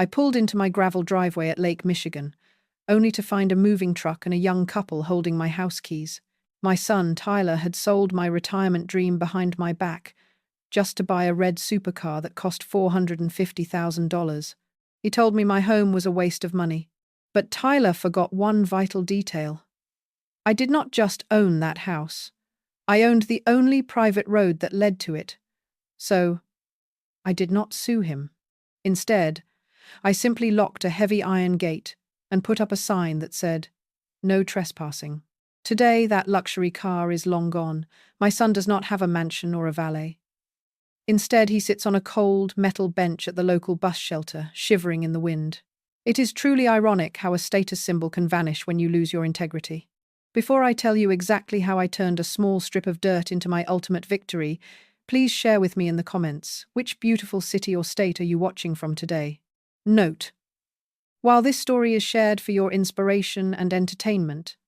I pulled into my gravel driveway at Lake Michigan, only to find a moving truck and a young couple holding my house keys. My son, Tyler, had sold my retirement dream behind my back just to buy a red supercar that cost $450,000. He told me my home was a waste of money. But Tyler forgot one vital detail. I did not just own that house. I owned the only private road that led to it. So, I did not sue him. Instead, I simply locked a heavy iron gate and put up a sign that said, "No trespassing." Today, that luxury car is long gone. My son does not have a mansion or a valet. Instead, he sits on a cold, metal bench at the local bus shelter, shivering in the wind. It is truly ironic how a status symbol can vanish when you lose your integrity. Before I tell you exactly how I turned a small strip of dirt into my ultimate victory, please share with me in the comments, which beautiful city or state are you watching from today? Note: while this story is shared for your inspiration and entertainment,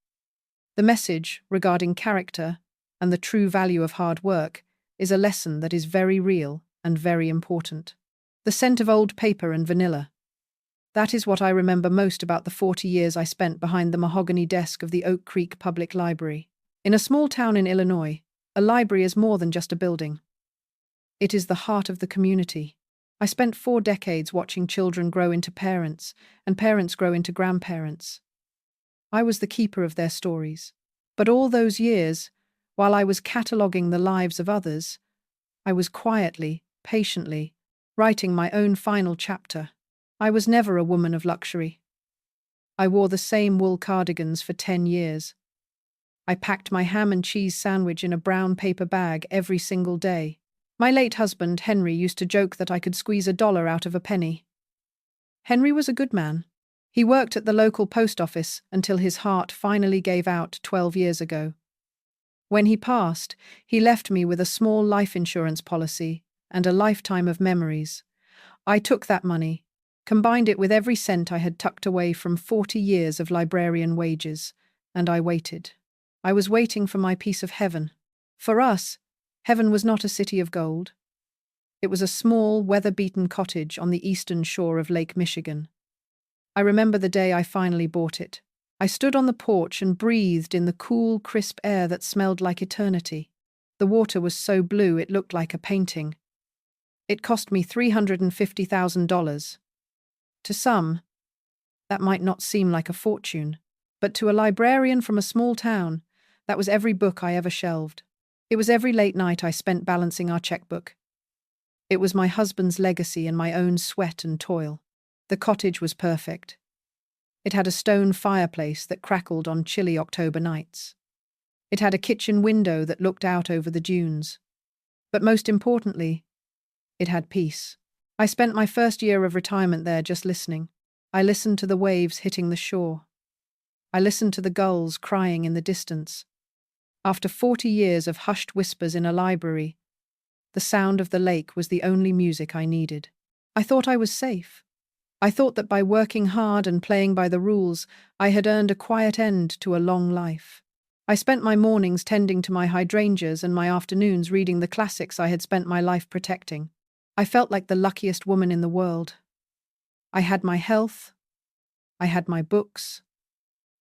the message regarding character and the true value of hard work is a lesson that is very real and very important. The scent of old paper and vanilla. That is what I remember most about the 40 years I spent behind the mahogany desk of the Oak Creek Public Library. In a small town in Illinois, a library is more than just a building. It is the heart of the community. I spent 4 decades watching children grow into parents, and parents grow into grandparents. I was the keeper of their stories. But all those years, while I was cataloguing the lives of others, I was quietly, patiently, writing my own final chapter. I was never a woman of luxury. I wore the same wool cardigans for 10 years. I packed my ham and cheese sandwich in a brown paper bag every single day. My late husband, Henry, used to joke that I could squeeze $1 out of a penny. Henry was a good man. He worked at the local post office until his heart finally gave out 12 years ago. When he passed, he left me with a small life insurance policy and a lifetime of memories. I took that money, combined it with every cent I had tucked away from 40 years of librarian wages, and I waited. I was waiting for my piece of heaven. For us, heaven was not a city of gold. It was a small, weather-beaten cottage on the eastern shore of Lake Michigan. I remember the day I finally bought it. I stood on the porch and breathed in the cool, crisp air that smelled like eternity. The water was so blue it looked like a painting. It cost me $350,000. To some, that might not seem like a fortune, but to a librarian from a small town, that was every book I ever shelved. It was every late night I spent balancing our checkbook. It was my husband's legacy and my own sweat and toil. The cottage was perfect. It had a stone fireplace that crackled on chilly October nights. It had a kitchen window that looked out over the dunes. But most importantly, it had peace. I spent my first year of retirement there just listening. I listened to the waves hitting the shore. I listened to the gulls crying in the distance. After 40 years of hushed whispers in a library, the sound of the lake was the only music I needed. I thought I was safe. I thought that by working hard and playing by the rules, I had earned a quiet end to a long life. I spent my mornings tending to my hydrangeas and my afternoons reading the classics I had spent my life protecting. I felt like the luckiest woman in the world. I had my health, I had my books,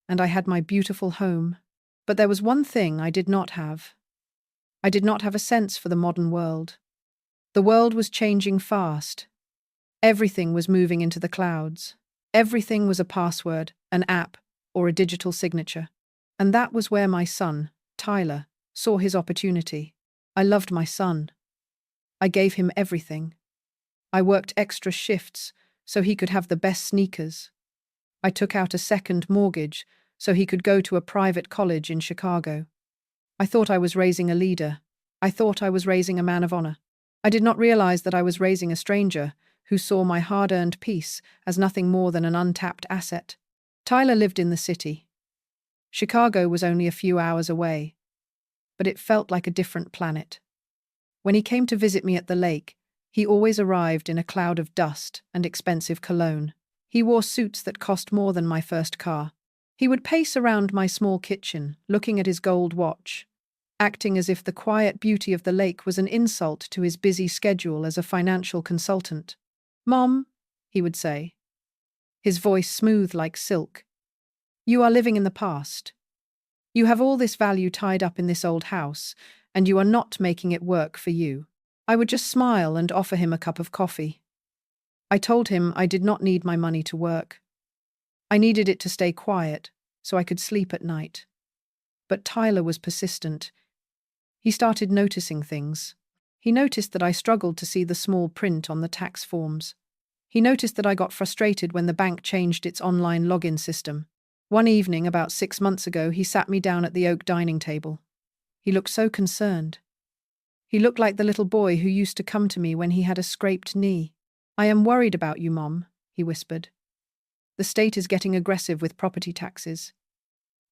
and I had my beautiful home. But there was one thing I did not have. I did not have a sense for the modern world. The world was changing fast. Everything was moving into the clouds. Everything was a password, an app, or a digital signature. And that was where my son, Tyler, saw his opportunity. I loved my son. I gave him everything. I worked extra shifts so he could have the best sneakers. I took out a second mortgage so he could go to a private college in Chicago. I thought I was raising a leader. I thought I was raising a man of honor. I did not realize that I was raising a stranger who saw my hard-earned peace as nothing more than an untapped asset. Tyler lived in the city. Chicago was only a few hours away, but it felt like a different planet. When he came to visit me at the lake, he always arrived in a cloud of dust and expensive cologne. He wore suits that cost more than my first car. He would pace around my small kitchen, looking at his gold watch, acting as if the quiet beauty of the lake was an insult to his busy schedule as a financial consultant. "Mom," he would say, his voice smooth like silk. You are living in the past. You have all this value tied up in this old house, and you are not making it work for you. I would just smile and offer him a cup of coffee. I told him I did not need my money to work. I needed it to stay quiet, so I could sleep at night. But Tyler was persistent. He started noticing things. He noticed that I struggled to see the small print on the tax forms. He noticed that I got frustrated when the bank changed its online login system. One evening, about 6 months ago, he sat me down at the oak dining table. He looked so concerned. He looked like the little boy who used to come to me when he had a scraped knee. I am worried about you, Mom, he whispered. The state is getting aggressive with property taxes.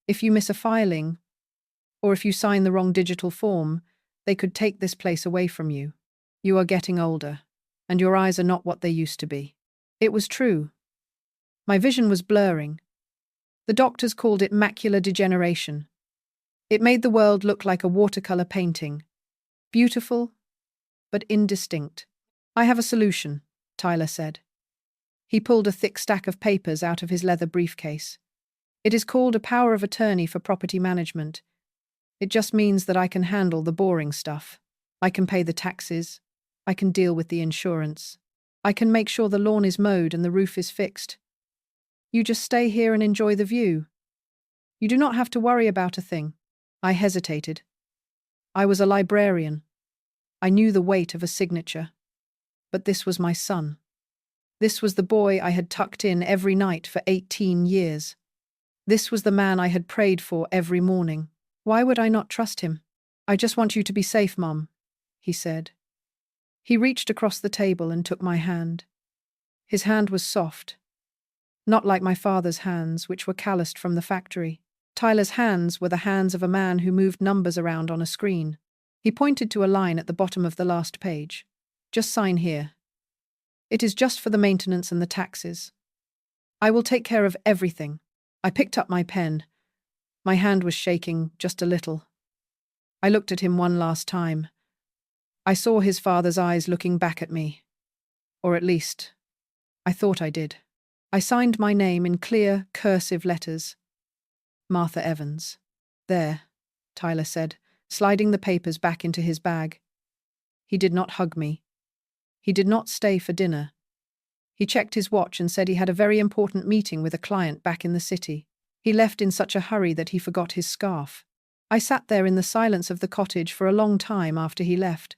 If you miss a filing, or if you sign the wrong digital form, they could take this place away from you. You are getting older, and your eyes are not what they used to be. It was true. My vision was blurring. The doctors called it macular degeneration. It made the world look like a watercolor painting. Beautiful, but indistinct. I have a solution, Tyler said. He pulled a thick stack of papers out of his leather briefcase. It is called a power of attorney for property management. It just means that I can handle the boring stuff. I can pay the taxes. I can deal with the insurance. I can make sure the lawn is mowed and the roof is fixed. You just stay here and enjoy the view. You do not have to worry about a thing. I hesitated. I was a librarian. I knew the weight of a signature. But this was my son. This was the boy I had tucked in every night for 18 years. This was the man I had prayed for every morning. Why would I not trust him? I just want you to be safe, Mom, he said. He reached across the table and took my hand. His hand was soft. Not like my father's hands, which were calloused from the factory. Tyler's hands were the hands of a man who moved numbers around on a screen. He pointed to a line at the bottom of the last page. Just sign here. It is just for the maintenance and the taxes. I will take care of everything. I picked up my pen. My hand was shaking just a little. I looked at him one last time. I saw his father's eyes looking back at me. Or at least, I thought I did. I signed my name in clear, cursive letters. Martha Evans. There, Tyler said, sliding the papers back into his bag. He did not hug me. He did not stay for dinner. He checked his watch and said he had a very important meeting with a client back in the city. He left in such a hurry that he forgot his scarf. I sat there in the silence of the cottage for a long time after he left.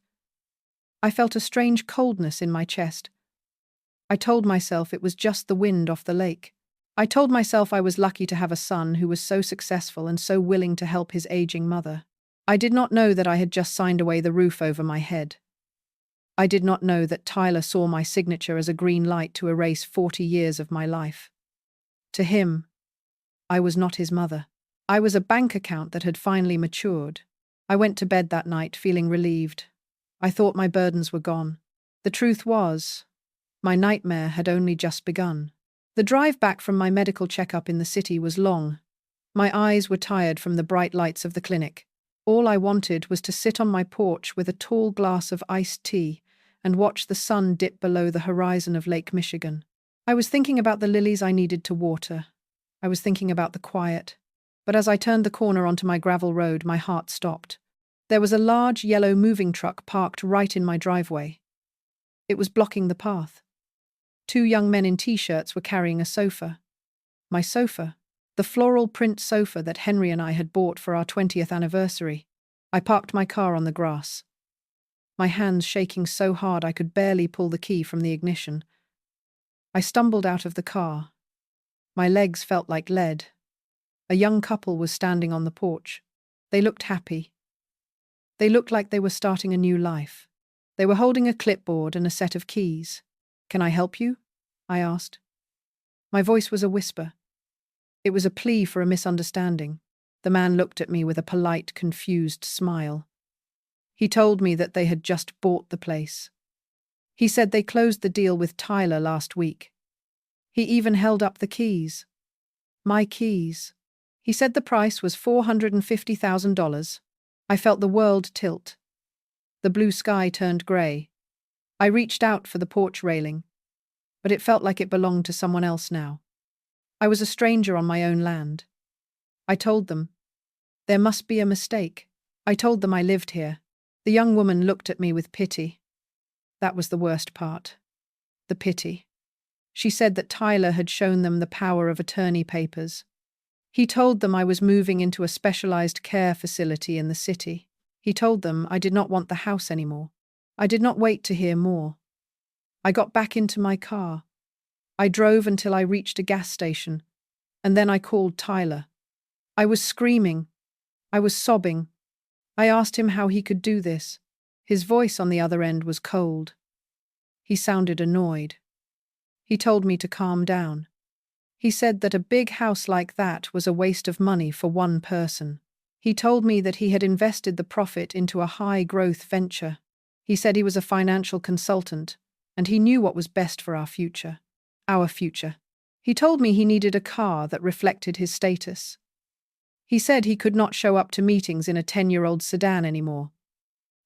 I felt a strange coldness in my chest. I told myself it was just the wind off the lake. I told myself I was lucky to have a son who was so successful and so willing to help his aging mother. I did not know that I had just signed away the roof over my head. I did not know that Tyler saw my signature as a green light to erase 40 years of my life. To him, I was not his mother. I was a bank account that had finally matured. I went to bed that night feeling relieved. I thought my burdens were gone. The truth was, my nightmare had only just begun. The drive back from my medical checkup in the city was long. My eyes were tired from the bright lights of the clinic. All I wanted was to sit on my porch with a tall glass of iced tea and watch the sun dip below the horizon of Lake Michigan. I was thinking about the lilies I needed to water. I was thinking about the quiet. But as I turned the corner onto my gravel road, my heart stopped. There was a large yellow moving truck parked right in my driveway. It was blocking the path. 2 young men in t-shirts were carrying a sofa. My sofa. The floral print sofa that Henry and I had bought for our 20th anniversary. I parked my car on the grass. My hands shaking so hard I could barely pull the key from the ignition. I stumbled out of the car. My legs felt like lead. A young couple was standing on the porch. They looked happy. They looked like they were starting a new life. They were holding a clipboard and a set of keys. "Can I help you?" I asked. My voice was a whisper. It was a plea for a misunderstanding. The man looked at me with a polite, confused smile. He told me that they had just bought the place. He said they closed the deal with Tyler last week. He even held up the keys. My keys. He said the price was $450,000. I felt the world tilt. The blue sky turned grey. I reached out for the porch railing. but it felt like it belonged to someone else now. I was a stranger on my own land. I told them, there must be a mistake. I told them I lived here. The young woman looked at me with pity. That was the worst part. The pity. She said that Tyler had shown them the power of attorney papers. He told them I was moving into a specialized care facility in the city. He told them I did not want the house anymore. I did not wait to hear more. I got back into my car. I drove until I reached a gas station, and then I called Tyler. I was screaming. I was sobbing. I asked him how he could do this. His voice on the other end was cold. He sounded annoyed. He told me to calm down. He said that a big house like that was a waste of money for one person. He told me that he had invested the profit into a high-growth venture. He said he was a financial consultant, and he knew what was best for our future. Our future. He told me he needed a car that reflected his status. He said he could not show up to meetings in a 10-year-old sedan anymore.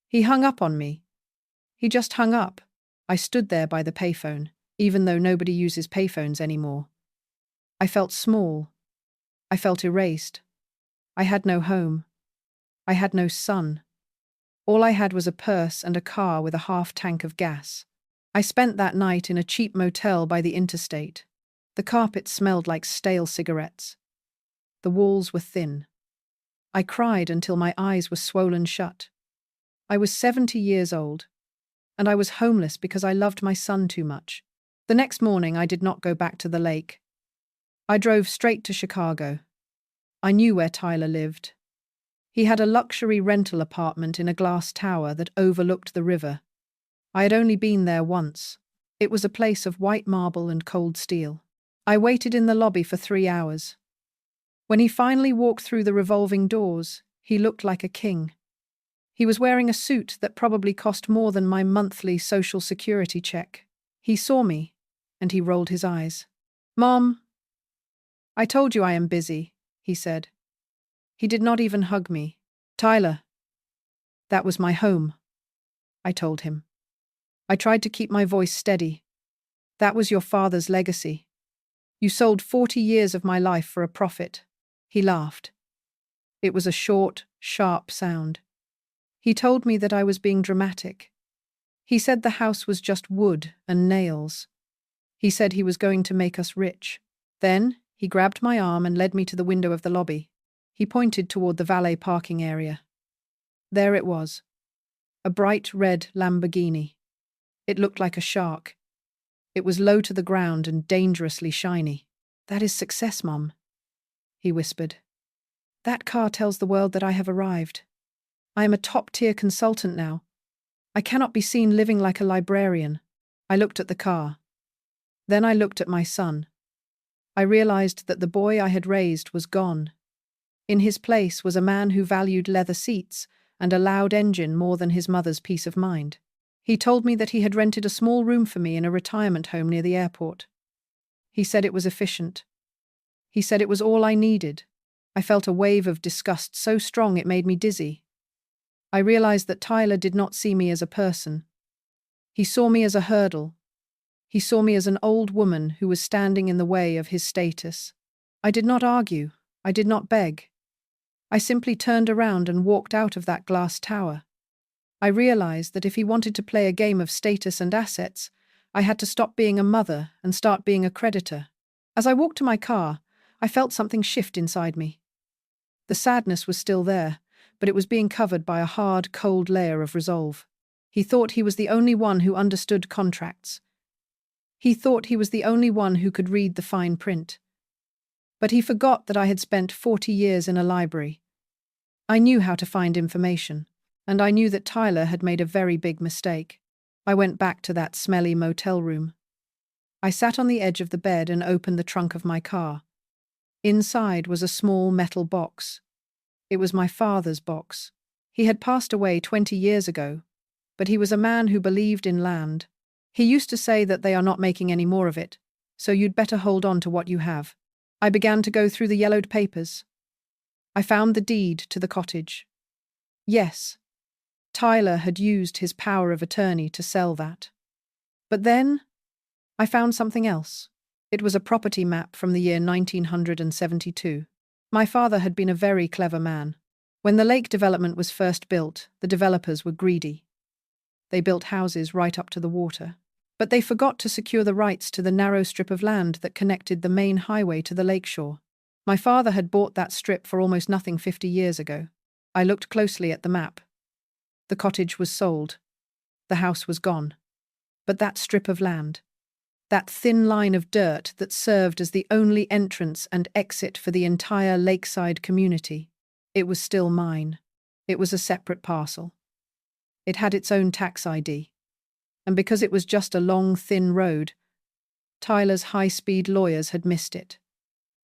He hung up on me. He just hung up. I stood there by the payphone, even though nobody uses payphones anymore. I felt small. I felt erased. I had no home. I had no son. All I had was a purse and a car with a half tank of gas. I spent that night in a cheap motel by the interstate. The carpet smelled like stale cigarettes. The walls were thin. I cried until my eyes were swollen shut. I was 70 years old, and I was homeless because I loved my son too much. The next morning, I did not go back to the lake. I drove straight to Chicago. I knew where Tyler lived. He had a luxury rental apartment in a glass tower that overlooked the river. I had only been there once. It was a place of white marble and cold steel. I waited in the lobby for 3 hours. When he finally walked through the revolving doors, he looked like a king. He was wearing a suit that probably cost more than my monthly Social Security check. He saw me, and he rolled his eyes. "Mom, I told you I am busy," he said. He did not even hug me. "Tyler, that was my home," I told him. I tried to keep my voice steady. "That was your father's legacy. You sold 40 years of my life for a profit." He laughed. It was a short, sharp sound. He told me that I was being dramatic. He said the house was just wood and nails. He said he was going to make us rich. Then he grabbed my arm and led me to the window of the lobby. He pointed toward the valet parking area. There it was. A bright red Lamborghini. It looked like a shark. It was low to the ground and dangerously shiny. "That is success, Mom," he whispered. "That car tells the world that I have arrived. I am a top-tier consultant now. I cannot be seen living like a librarian." I looked at the car. Then I looked at my son. I realized that the boy I had raised was gone. In his place was a man who valued leather seats and a loud engine more than his mother's peace of mind. He told me that he had rented a small room for me in a retirement home near the airport. He said it was efficient. He said it was all I needed. I felt a wave of disgust so strong it made me dizzy. I realized that Tyler did not see me as a person. He saw me as a hurdle. He saw me as an old woman who was standing in the way of his status. I did not argue. I did not beg. I simply turned around and walked out of that glass tower. I realized that if he wanted to play a game of status and assets, I had to stop being a mother and start being a creditor. As I walked to my car, I felt something shift inside me. The sadness was still there, but it was being covered by a hard, cold layer of resolve. He thought he was the only one who understood contracts. He thought he was the only one who could read the fine print. But he forgot that I had spent 40 years in a library. I knew how to find information, and I knew that Tyler had made a very big mistake. I went back to that smelly motel room. I sat on the edge of the bed and opened the trunk of my car. Inside was a small metal box. It was my father's box. He had passed away 20 years ago, but he was a man who believed in land. He used to say that they are not making any more of it, so you'd better hold on to what you have. I began to go through the yellowed papers. I found the deed to the cottage. Yes, Tyler had used his power of attorney to sell that. But then I found something else. It was a property map from the year 1972. My father had been a very clever man. When the lake development was first built, the developers were greedy. They built houses right up to the water. But they forgot to secure the rights to the narrow strip of land that connected the main highway to the lakeshore. My father had bought that strip for almost nothing 50 years ago. I looked closely at the map. The cottage was sold. The house was gone. But that strip of land, that thin line of dirt that served as the only entrance and exit for the entire lakeside community, it was still mine. It was a separate parcel. It had its own tax ID. And because it was just a long, thin road, Tyler's high-speed lawyers had missed it.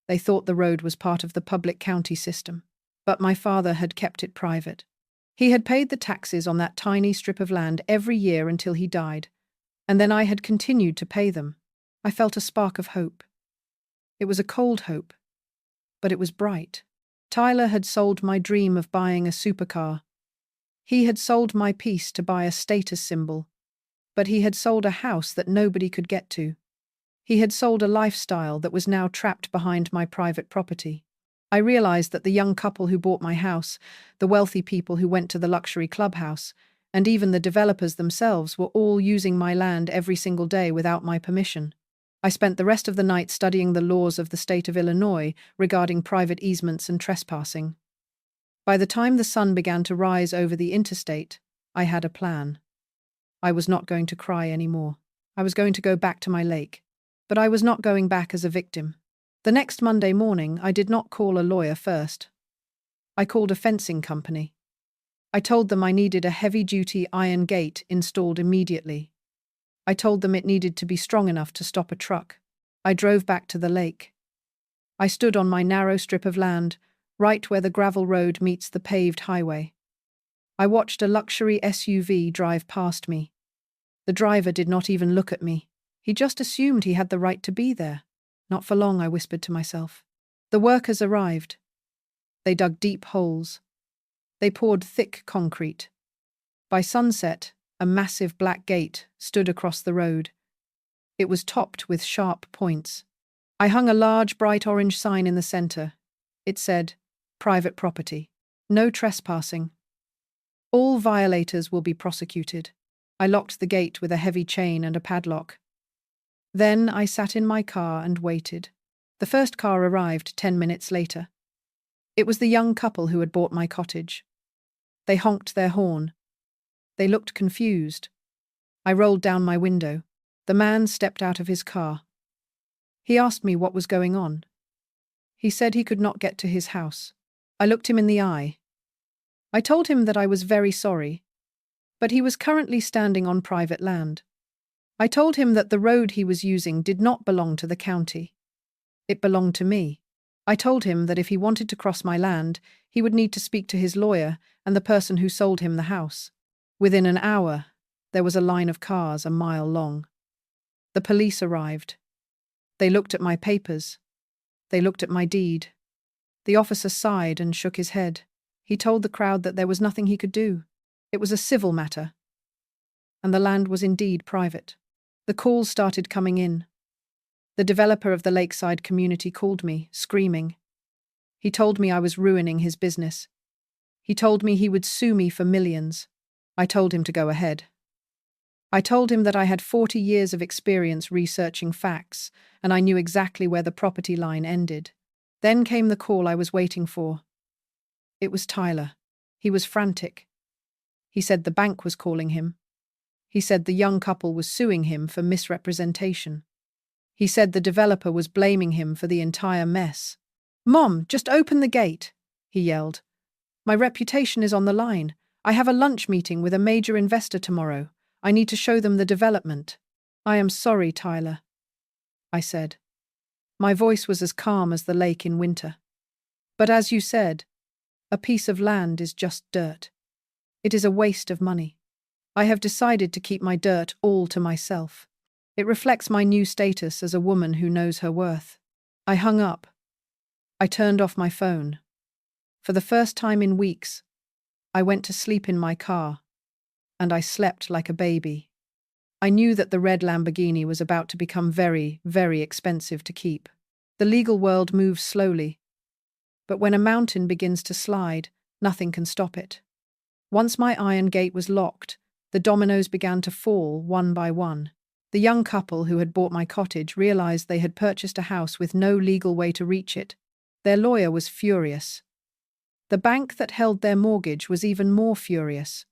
They thought the road was part of the public county system, but my father had kept it private. He had paid the taxes on that tiny strip of land every year until he died, and then I had continued to pay them. I felt a spark of hope. It was a cold hope, but it was bright. Tyler had sold my dream of buying a supercar. He had sold my peace to buy a status symbol, but he had sold a house that nobody could get to. He had sold a lifestyle that was now trapped behind my private property. I realized that the young couple who bought my house, the wealthy people who went to the luxury clubhouse, and even the developers themselves were all using my land every single day without my permission. I spent the rest of the night studying the laws of the state of Illinois regarding private easements and trespassing. By the time the sun began to rise over the interstate, I had a plan. I was not going to cry anymore. I was going to go back to my lake. But I was not going back as a victim. The next Monday morning, I did not call a lawyer first. I called a fencing company. I told them I needed a heavy-duty iron gate installed immediately. I told them it needed to be strong enough to stop a truck. I drove back to the lake. I stood on my narrow strip of land, right where the gravel road meets the paved highway. I watched a luxury SUV drive past me. The driver did not even look at me. He just assumed he had the right to be there. Not for long, I whispered to myself. The workers arrived. They dug deep holes. They poured thick concrete. By sunset, a massive black gate stood across the road. It was topped with sharp points. I hung a large, bright orange sign in the center. It said, "Private property. No trespassing. All violators will be prosecuted." I locked the gate with a heavy chain and a padlock. Then I sat in my car and waited. The first car arrived 10 minutes later. It was the young couple who had bought my cottage. They honked their horn. They looked confused. I rolled down my window. The man stepped out of his car. He asked me what was going on. He said he could not get to his house. I looked him in the eye. I told him that I was very sorry, but he was currently standing on private land. I told him that the road he was using did not belong to the county. It belonged to me. I told him that if he wanted to cross my land, he would need to speak to his lawyer and the person who sold him the house. Within an hour, there was a line of cars a mile long. The police arrived. They looked at my papers. They looked at my deed. The officer sighed and shook his head. He told the crowd that there was nothing he could do. It was a civil matter. And the land was indeed private. The calls started coming in. The developer of the lakeside community called me, screaming. He told me I was ruining his business. He told me he would sue me for millions. I told him to go ahead. I told him that I had 40 years of experience researching facts, and I knew exactly where the property line ended. Then came the call I was waiting for. It was Tyler. He was frantic. He said the bank was calling him. He said the young couple was suing him for misrepresentation. He said the developer was blaming him for the entire mess. "Mom, just open the gate," he yelled. "My reputation is on the line. I have a lunch meeting with a major investor tomorrow. I need to show them the development." "I am sorry, Tyler," I said. My voice was as calm as the lake in winter. "But as you said, a piece of land is just dirt. It is a waste of money. I have decided to keep my dirt all to myself. It reflects my new status as a woman who knows her worth." I hung up. I turned off my phone. For the first time in weeks, I went to sleep in my car, and I slept like a baby. I knew that the red Lamborghini was about to become very, very expensive to keep. The legal world moves slowly, but when a mountain begins to slide, nothing can stop it. Once my iron gate was locked, the dominoes began to fall one by one. The young couple who had bought my cottage realized they had purchased a house with no legal way to reach it. Their lawyer was furious. The bank that held their mortgage was even more furious.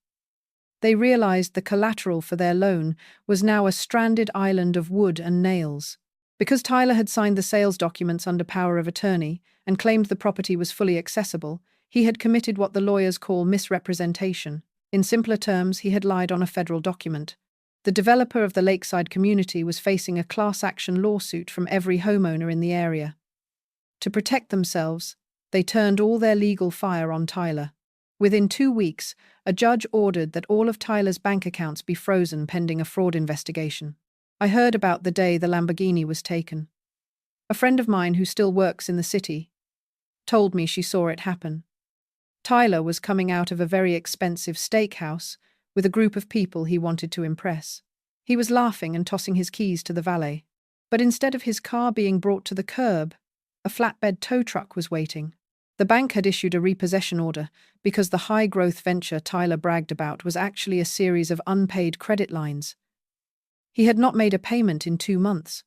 They realized the collateral for their loan was now a stranded island of wood and nails. Because Tyler had signed the sales documents under power of attorney and claimed the property was fully accessible, he had committed what the lawyers call misrepresentation. In simpler terms, he had lied on a federal document. The developer of the lakeside community was facing a class action lawsuit from every homeowner in the area. To protect themselves, they turned all their legal fire on Tyler. Within 2 weeks, a judge ordered that all of Tyler's bank accounts be frozen pending a fraud investigation. I heard about the day the Lamborghini was taken. A friend of mine who still works in the city told me she saw it happen. Tyler was coming out of a very expensive steakhouse with a group of people he wanted to impress. He was laughing and tossing his keys to the valet. But instead of his car being brought to the curb, a flatbed tow truck was waiting. The bank had issued a repossession order because the high-growth venture Tyler bragged about was actually a series of unpaid credit lines. He had not made a payment in 2 months.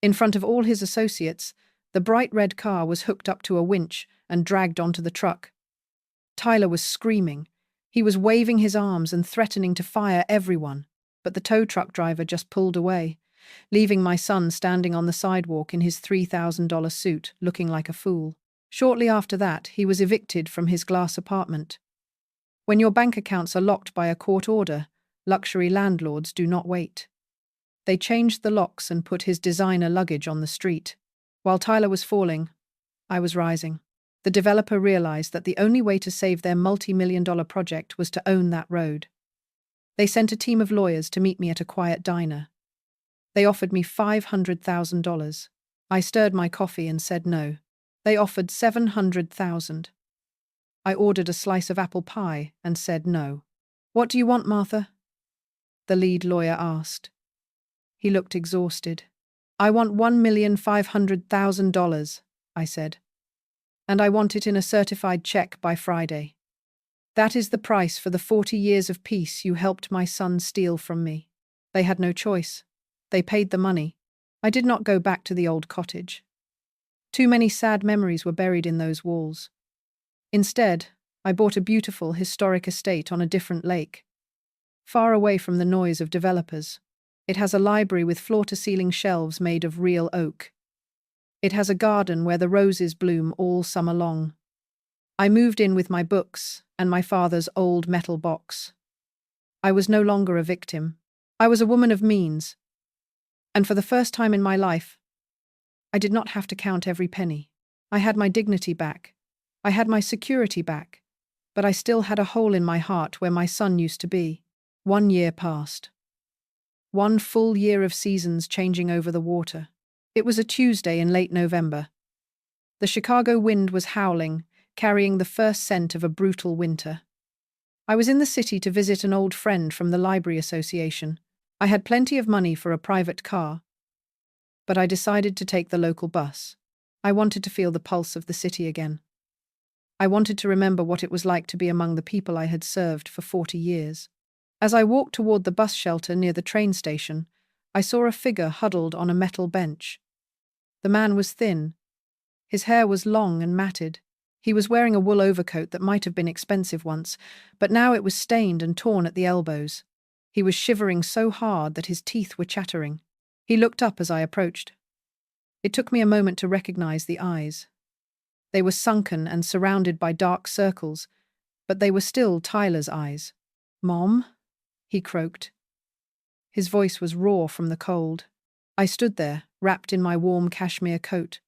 In front of all his associates, the bright red car was hooked up to a winch and dragged onto the truck. Tyler was screaming. He was waving his arms and threatening to fire everyone, but the tow truck driver just pulled away, leaving my son standing on the sidewalk in his $3,000 suit, looking like a fool. Shortly after that, he was evicted from his glass apartment. When your bank accounts are locked by a court order, luxury landlords do not wait. They changed the locks and put his designer luggage on the street. While Tyler was falling, I was rising. The developer realized that the only way to save their multi-million-dollar project was to own that road. They sent a team of lawyers to meet me at a quiet diner. They offered me $500,000. I stirred my coffee and said no. They offered $700,000. I ordered a slice of apple pie and said no. "What do you want, Martha?" the lead lawyer asked. He looked exhausted. "I want $1,500,000, I said. "And I want it in a certified check by Friday. That is the price for the 40 years of peace you helped my son steal from me." They had no choice. They paid the money. I did not go back to the old cottage. Too many sad memories were buried in those walls. Instead, I bought a beautiful, historic estate on a different lake, far away from the noise of developers. It has a library with floor-to-ceiling shelves made of real oak. It has a garden where the roses bloom all summer long. I moved in with my books and my father's old metal box. I was no longer a victim. I was a woman of means. And for the first time in my life, I did not have to count every penny. I had my dignity back. I had my security back. But I still had a hole in my heart where my son used to be. 1 year passed. 1 full year of seasons changing over the water. It was a Tuesday in late November. The Chicago wind was howling, carrying the first scent of a brutal winter. I was in the city to visit an old friend from the library association. I had plenty of money for a private car, but I decided to take the local bus. I wanted to feel the pulse of the city again. I wanted to remember what it was like to be among the people I had served for 40 years. As I walked toward the bus shelter near the train station, I saw a figure huddled on a metal bench. The man was thin. His hair was long and matted. He was wearing a wool overcoat that might have been expensive once, but now it was stained and torn at the elbows. He was shivering so hard that his teeth were chattering. He looked up as I approached. It took me a moment to recognize the eyes. They were sunken and surrounded by dark circles, but they were still Tyler's eyes. "Mom?" he croaked. His voice was raw from the cold. I stood there, wrapped in my warm cashmere coat,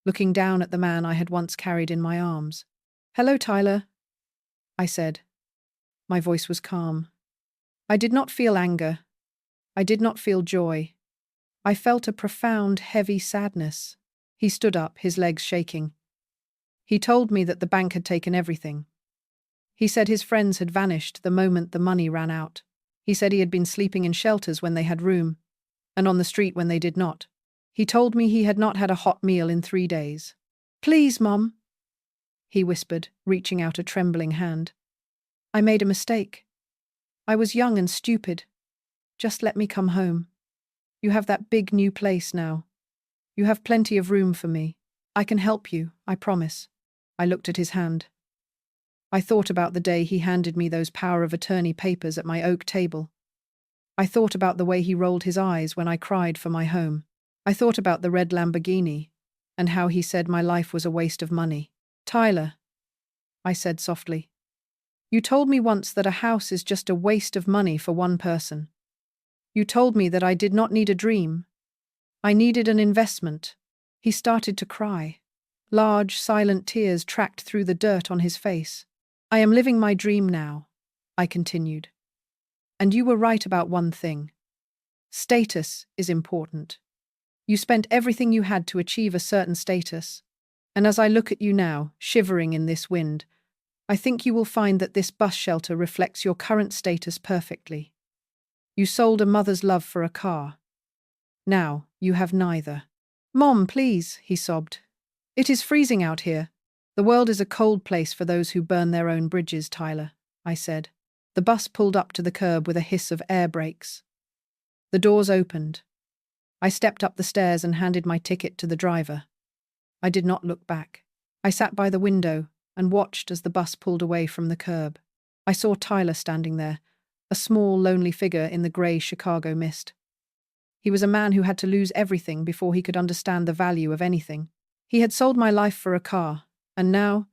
looking down at the man I had once carried in my arms. "Hello, Tyler," I said. My voice was calm. I did not feel anger. I did not feel joy. I felt a profound, heavy sadness. He stood up, his legs shaking. He told me that the bank had taken everything. He said his friends had vanished the moment the money ran out. He said he had been sleeping in shelters when they had room, and on the street when they did not. He told me he had not had a hot meal in 3 days. "Please, Mom," he whispered, reaching out a trembling hand. "I made a mistake. I was young and stupid. Just let me come home. You have that big new place now. You have plenty of room for me. I can help you, I promise." I looked at his hand. I thought about the day he handed me those power of attorney papers at my oak table. I thought about the way he rolled his eyes when I cried for my home. I thought about the red Lamborghini, and how he said my life was a waste of money. "Tyler," I said softly, "you told me once that a house is just a waste of money for one person. You told me that I did not need a dream. I needed an investment." He started to cry. Large, silent tears tracked through the dirt on his face. "I am living my dream now," I continued. "And you were right about one thing. Status is important. You spent everything you had to achieve a certain status. And as I look at you now, shivering in this wind, I think you will find that this bus shelter reflects your current status perfectly. You sold a mother's love for a car. Now you have neither." "Mom, please," he sobbed. "It is freezing out here." "The world is a cold place for those who burn their own bridges, Tyler," I said. The bus pulled up to the curb with a hiss of air brakes. The doors opened. I stepped up the stairs and handed my ticket to the driver. I did not look back. I sat by the window and watched as the bus pulled away from the curb. I saw Tyler standing there, a small, lonely figure in the grey Chicago mist. He was a man who had to lose everything before he could understand the value of anything. He had sold my life for a car, and now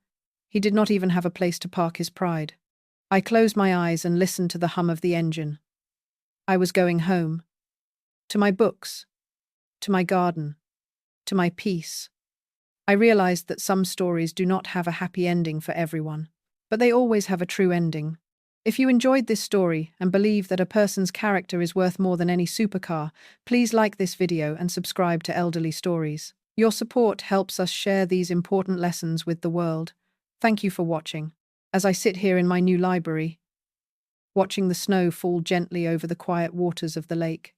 he did not even have a place to park his pride. I closed my eyes and listened to the hum of the engine. I was going home. To my books. To my garden. To my peace. I realized that some stories do not have a happy ending for everyone, but they always have a true ending. If you enjoyed this story and believe that a person's character is worth more than any supercar, please like this video and subscribe to Elderly Stories. Your support helps us share these important lessons with the world. Thank you for watching. As I sit here in my new library, watching the snow fall gently over the quiet waters of the lake,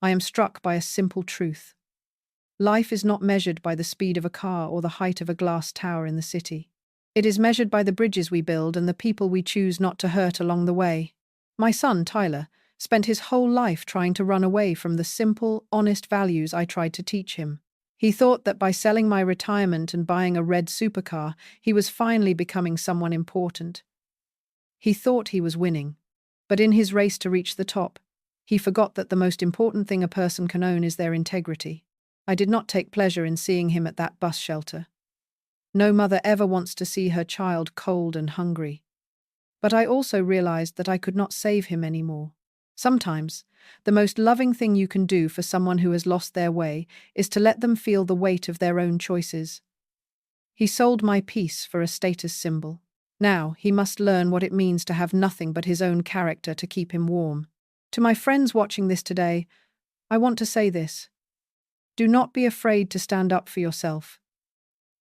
I am struck by a simple truth. Life is not measured by the speed of a car or the height of a glass tower in the city. It is measured by the bridges we build and the people we choose not to hurt along the way. My son, Tyler, spent his whole life trying to run away from the simple, honest values I tried to teach him. He thought that by selling my retirement and buying a red supercar, he was finally becoming someone important. He thought he was winning, but in his race to reach the top, he forgot that the most important thing a person can own is their integrity. I did not take pleasure in seeing him at that bus shelter. No mother ever wants to see her child cold and hungry. But I also realized that I could not save him anymore. Sometimes, the most loving thing you can do for someone who has lost their way is to let them feel the weight of their own choices. He sold my peace for a status symbol. Now he must learn what it means to have nothing but his own character to keep him warm. To my friends watching this today, I want to say this. Do not be afraid to stand up for yourself.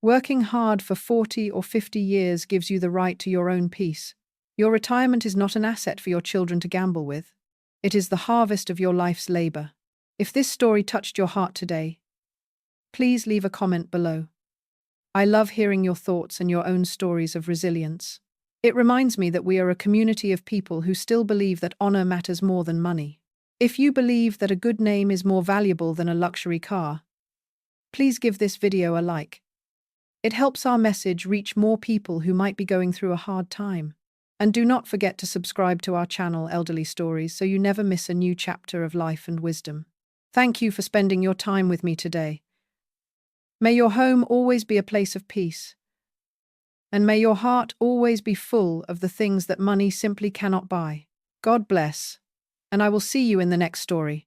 Working hard for 40 or 50 years gives you the right to your own peace. Your retirement is not an asset for your children to gamble with. It is the harvest of your life's labor. If this story touched your heart today, please leave a comment below. I love hearing your thoughts and your own stories of resilience. It reminds me that we are a community of people who still believe that honor matters more than money. If you believe that a good name is more valuable than a luxury car, please give this video a like. It helps our message reach more people who might be going through a hard time. And do not forget to subscribe to our channel, Elderly Stories, so you never miss a new chapter of life and wisdom. Thank you for spending your time with me today. May your home always be a place of peace. And may your heart always be full of the things that money simply cannot buy. God bless. And I will see you in the next story.